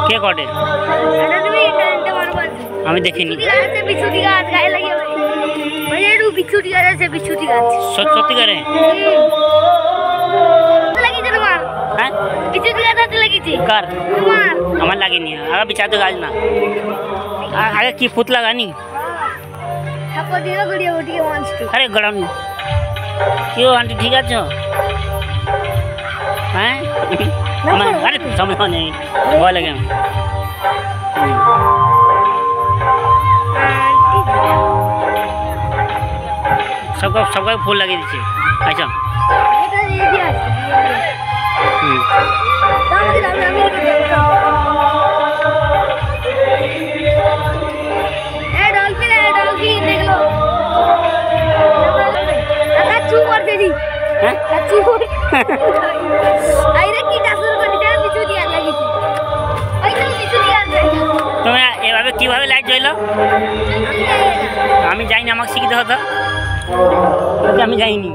কে কটে? আমি দেখিনি। সত্যিকারে? কার? আমার লাগেনি। আগে বিচার তো গাছ না, আগে কি ফুট লাগানি। আরে গরম কেউ আন্টি ঠিক আছো? হ্যাঁ আরে সময় নেই, ভয় লাগে। सबका फूल लगे दीजिए। अच्छा तुम्हें এভাবে কিভাবে লাইট জ্বললো? আমি যাইনি, আমাকে শিখিতে হতো। আমি যাইনি।